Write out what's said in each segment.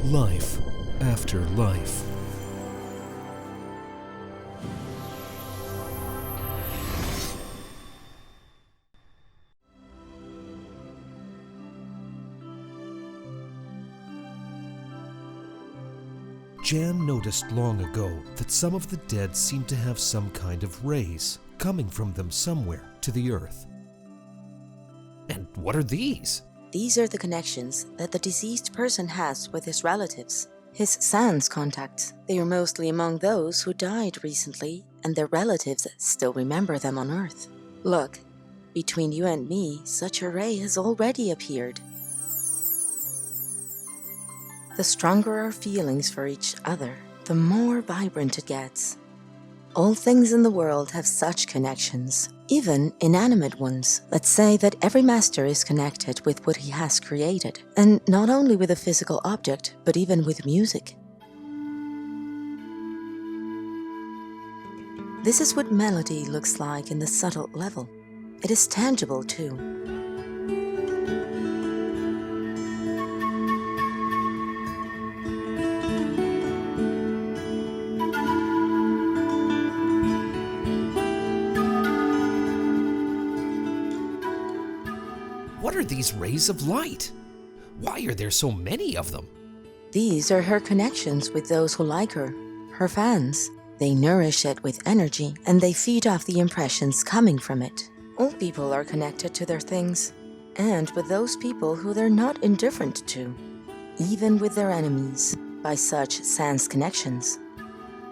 Life after life. Jan noticed long ago that some of the dead seemed to have some kind of rays coming from them somewhere to the earth. And what are these? These are the connections that the deceased person has with his relatives. His sans contacts. They are mostly among those who died recently, and their relatives still remember them on Earth. Look, between you and me, such a ray has already appeared. The stronger our feelings for each other, the more vibrant it gets. All things in the world have such connections, even inanimate ones. Let's say that every master is connected with what he has created, and not only with a physical object, but even with music. This is what melody looks like in the subtle level. It is tangible too. What are these rays of light? Why are there so many of them? These are her connections with those who like her fans. They nourish it with energy, and they feed off the impressions coming from it. All people are connected to their things, and with those people who they're not indifferent to, even with their enemies, by such sans connections.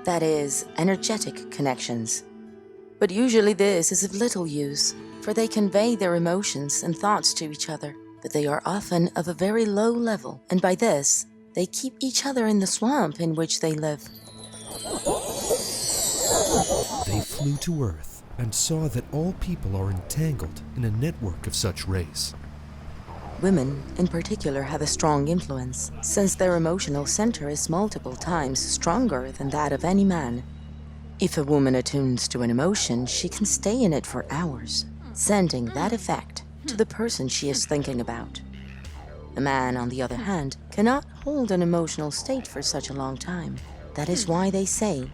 That is, energetic connections. But usually this is of little use, for they convey their emotions and thoughts to each other, but they are often of a very low level, and by this, they keep each other in the swamp in which they live. They flew to Earth and saw that all people are entangled in a network of such rays. Women, in particular, have a strong influence, since their emotional center is multiple times stronger than that of any man. If a woman attunes to an emotion, she can stay in it for hours, sending that effect to the person she is thinking about. A man, on the other hand, cannot hold an emotional state for such a long time. That is why they say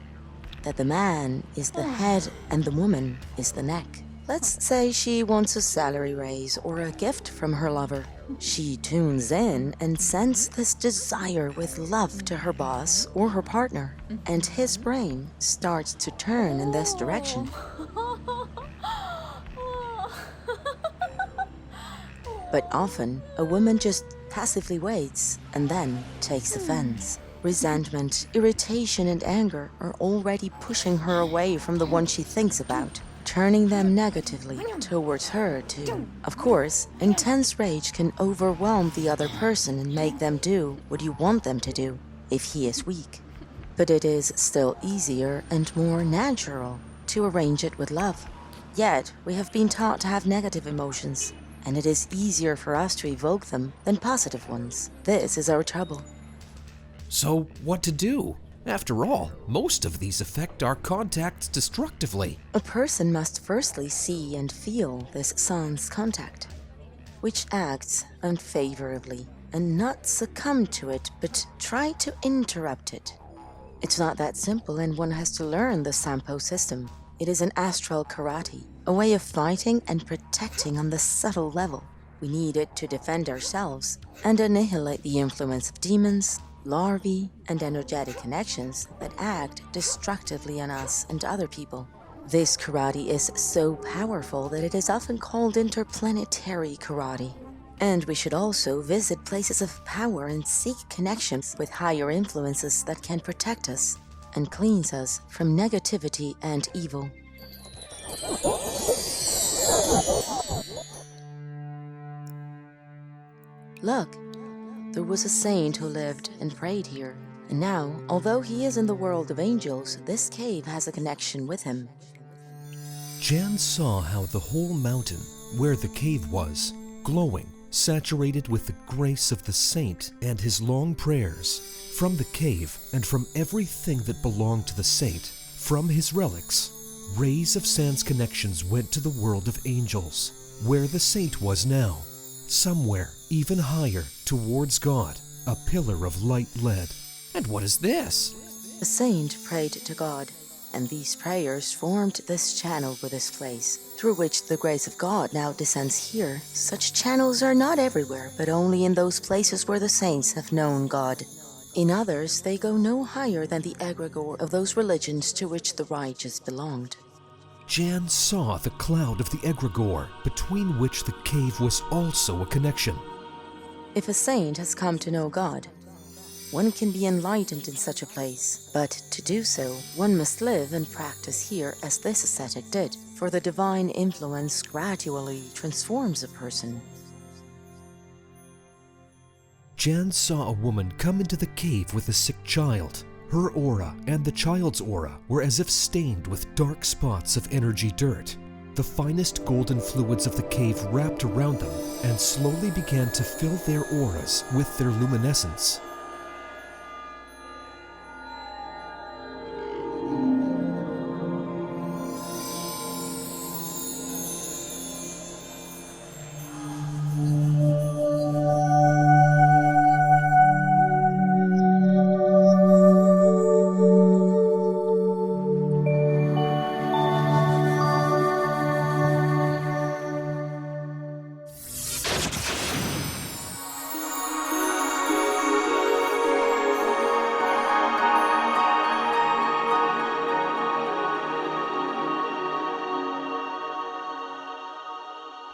that the man is the head and the woman is the neck. Let's say she wants a salary raise or a gift from her lover. She tunes in and sends this desire with love to her boss or her partner, and his brain starts to turn in this direction. But often, a woman just passively waits and then takes offense. Resentment, irritation, and anger are already pushing her away from the one she thinks about, turning them negatively towards her too. Of course, intense rage can overwhelm the other person and make them do what you want them to do if he is weak. But it is still easier and more natural to arrange it with love. Yet, we have been taught to have negative emotions, and it is easier for us to evoke them than positive ones. This is our trouble. So, what to do? After all, most of these affect our contacts destructively. A person must firstly see and feel this sans contact, which acts unfavorably, and not succumb to it, but try to interrupt it. It's not that simple, and one has to learn the Sampo system. It is an astral karate, a way of fighting and protecting on the subtle level. We need it to defend ourselves and annihilate the influence of demons, larvae, and energetic connections that act destructively on us and other people. This karate is so powerful that it is often called interplanetary karate. And we should also visit places of power and seek connections with higher influences that can protect us and cleanse us from negativity and evil. Look. There was a saint who lived and prayed here, and now, although he is in the world of angels, this cave has a connection with him. Jan saw how the whole mountain, where the cave was, glowing, saturated with the grace of the saint and his long prayers. From the cave and from everything that belonged to the saint, from his relics, rays of sans connections went to the world of angels, where the saint was now. Somewhere even higher towards God, a pillar of light lead. And what is this? A saint prayed to God, and these prayers formed this channel with this place, through which the grace of God now descends here. Such channels are not everywhere, but only in those places where the saints have known God. In others, they go no higher than the egregore of those religions to which the righteous belonged. Jan saw the cloud of the egregore, between which the cave was also a connection. If a saint has come to know God, one can be enlightened in such a place, but to do so, one must live and practice here as this ascetic did, for the divine influence gradually transforms a person. Jan saw a woman come into the cave with a sick child. Her aura and the child's aura were as if stained with dark spots of energy dirt. The finest golden fluids of the cave wrapped around them and slowly began to fill their auras with their luminescence.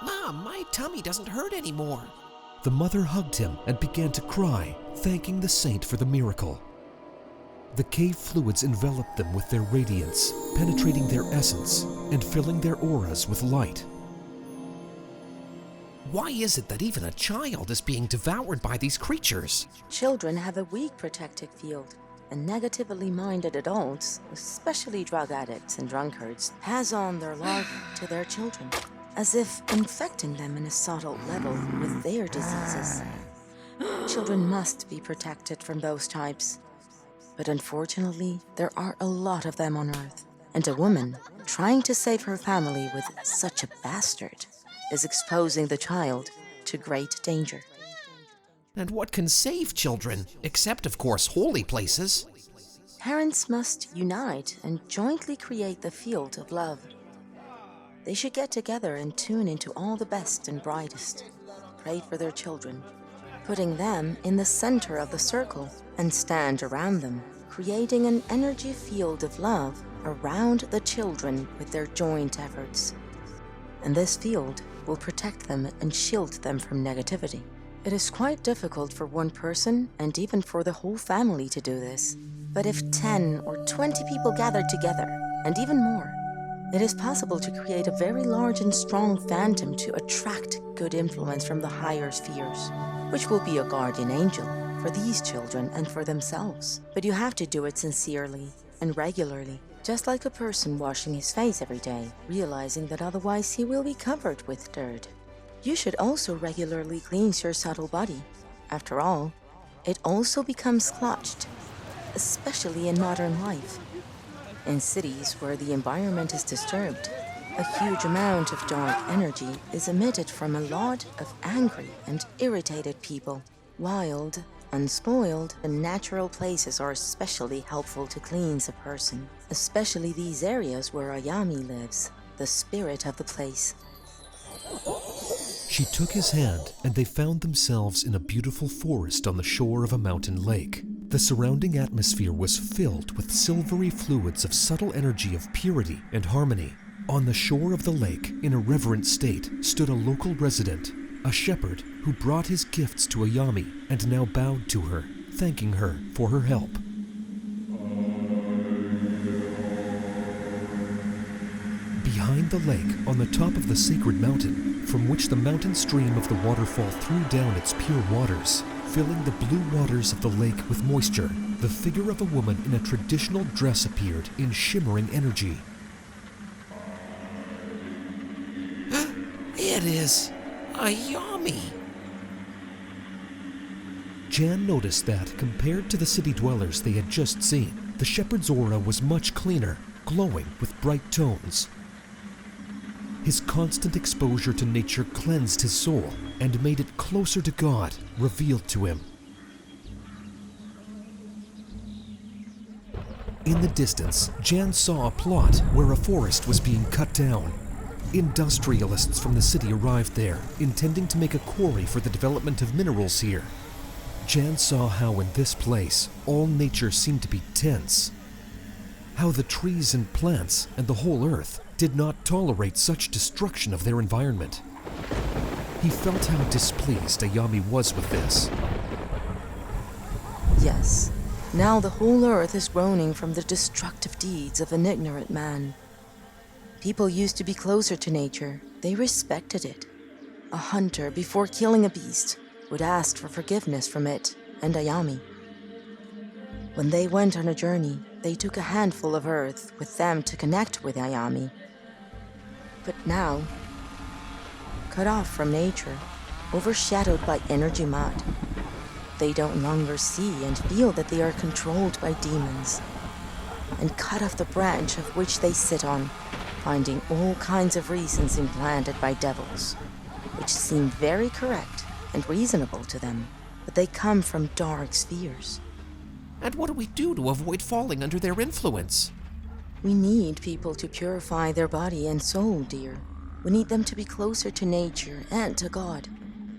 Mom, my tummy doesn't hurt anymore. The mother hugged him and began to cry, thanking the saint for the miracle. The cave fluids enveloped them with their radiance, penetrating their essence and filling their auras with light. Why is it that even a child is being devoured by these creatures? Children have a weak protective field, and negatively minded adults, especially drug addicts and drunkards, pass on their larvae to their children, as if infecting them in a subtle level with their diseases. Children must be protected from those types, but unfortunately, there are a lot of them on Earth, and a woman trying to save her family with such a bastard is exposing the child to great danger. And what can save children, except, of course, holy places? Parents must unite and jointly create the field of love. They should get together and tune into all the best and brightest, pray for their children, putting them in the center of the circle, and stand around them, creating an energy field of love around the children with their joint efforts. And this field will protect them and shield them from negativity. It is quite difficult for one person and even for the whole family to do this. But if 10 or 20 people gather together, and even more, it is possible to create a very large and strong phantom to attract good influence from the higher spheres, which will be a guardian angel for these children and for themselves. But you have to do it sincerely and regularly, just like a person washing his face every day, realizing that otherwise he will be covered with dirt. You should also regularly cleanse your subtle body. After all, it also becomes splotched, especially in modern life. In cities where the environment is disturbed, a huge amount of dark energy is emitted from a lot of angry and irritated people. Wild, unspoiled, and natural places are especially helpful to cleanse a person, especially these areas where Ayami lives, the spirit of the place. She took his hand, and they found themselves in a beautiful forest on the shore of a mountain lake. The surrounding atmosphere was filled with silvery fluids of subtle energy of purity and harmony. On the shore of the lake, in a reverent state, stood a local resident, a shepherd who brought his gifts to Ayami and now bowed to her, thanking her for her help. Behind the lake, on the top of the sacred mountain, from which the mountain stream of the waterfall threw down its pure waters, filling the blue waters of the lake with moisture, the figure of a woman in a traditional dress appeared in shimmering energy. It is Ayami. Jan noticed that, compared to the city dwellers they had just seen, the shepherd's aura was much cleaner, glowing with bright tones. His constant exposure to nature cleansed his soul and made it closer to God, revealed to him. In the distance, Jan saw a plot where a forest was being cut down. Industrialists from the city arrived there, intending to make a quarry for the development of minerals here. Jan saw how in this place, all nature seemed to be tense. How the trees and plants and the whole earth did not tolerate such destruction of their environment. He felt how displeased Ayami was with this. Yes, now the whole earth is groaning from the destructive deeds of an ignorant man. People used to be closer to nature. They respected it. A hunter, before killing a beast, would ask for forgiveness from it and Ayami. When they went on a journey, they took a handful of earth with them to connect with Ayami. But now, cut off from nature, overshadowed by energy mud, they don't longer see and feel that they are controlled by demons, and cut off the branch of which they sit on, finding all kinds of reasons implanted by devils, which seem very correct and reasonable to them, but they come from dark spheres. And what do we do to avoid falling under their influence? We need people to purify their body and soul, dear. We need them to be closer to nature and to God.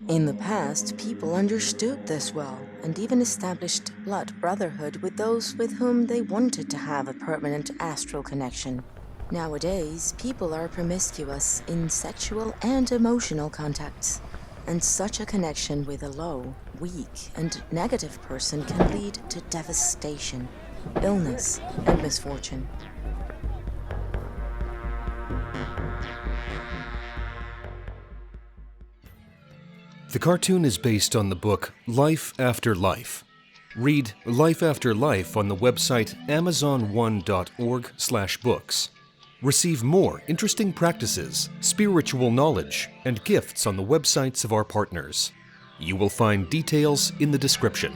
In the past, people understood this well and even established blood brotherhood with those with whom they wanted to have a permanent astral connection. Nowadays, people are promiscuous in sexual and emotional contacts, and such a connection with a low, weak, and negative person can lead to devastation, illness, and misfortune. The cartoon is based on the book Life After Life. Read Life After Life on the website amazon1.org/books. Receive more interesting practices, spiritual knowledge, and gifts on the websites of our partners. You will find details in the description.